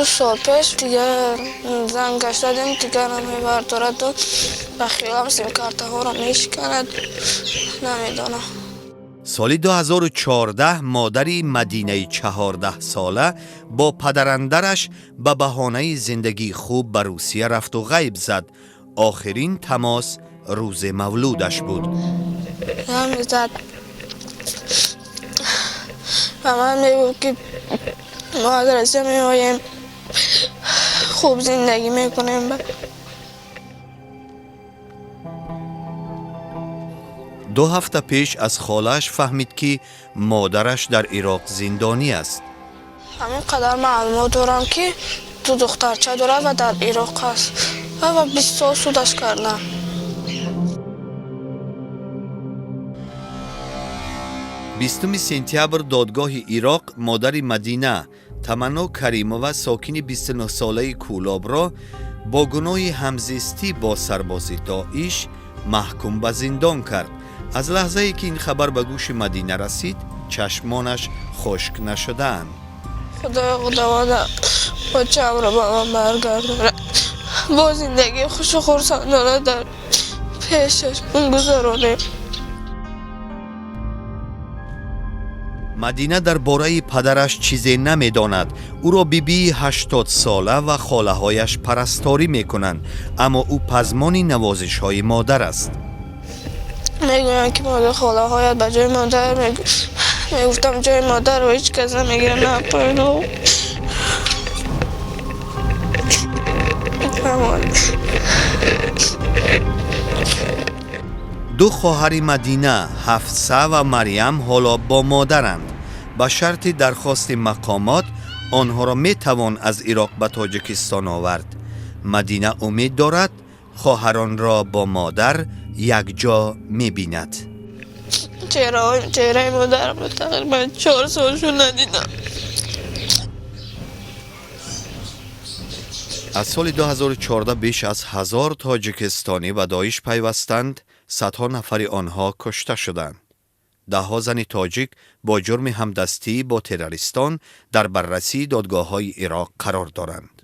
2 سال پیش دیگه زنگش دادیم دیگه نمیبردارد و به خیالم سیم کارت ها رو میشکند نمیدونم. سال 2014 مادری مدینه 14 ساله با پدراندرش به بهانه زندگی خوب به روسیه رفت و غیب زد. آخرین تماس روز مولودش بود. نمیزد و من میگو که ما درسته میاییم خوب زندگی میکنیم. 2 هفته پیش از خالش فهمید که مادرش در عراق زندانی است. همین قدر معلومات دارم که 2 دخترچه داره و در عراق است و 20 سال سودش کردن. بیستم سپتامبر دادگاه عراق مادر مدینه تمنا کریمووا ساکن 29 ساله کولاب را با گناه همزیستی با سرباز داعش محکوم به زندان کرد. از لحظه ای که این خبر به گوش مدینه رسید چشمانش خشک نشدند. خداوند بچه‌ام را با من برگردونه، با زندگی خوش و خرسندانه در پیشش گذرانه. مدینه درباره پدرش چیزی نمیداند. او را بیبی 80 ساله و خاله هایش پرستاری میکنند، اما او پزمان نوازش های مادر است. میگویم که مادر خاله هایت به جای مادر میگفتم جای مادر رو هیچ کس نمیگیره، نه پایینو. دو خواهر مدینه حفصه و مریم حالا با مادرند. با شرط درخواست مقامات آنها را می توان از عراق به تاجیکستان آورد. مدینه امید دارد خواهران را با مادر یک جا می بیند. چهره مادرم رو تقریبا 4 سالشون ندیدم. از سال 2014 بیش از 1000 تاجیکستانی به داعش پیوستند. صدها نفر آنها کشته شدند. 10 زن تاجیک با جرم همدستی با تروریستان در بررسی دادگاه‌های عراق قرار دارند.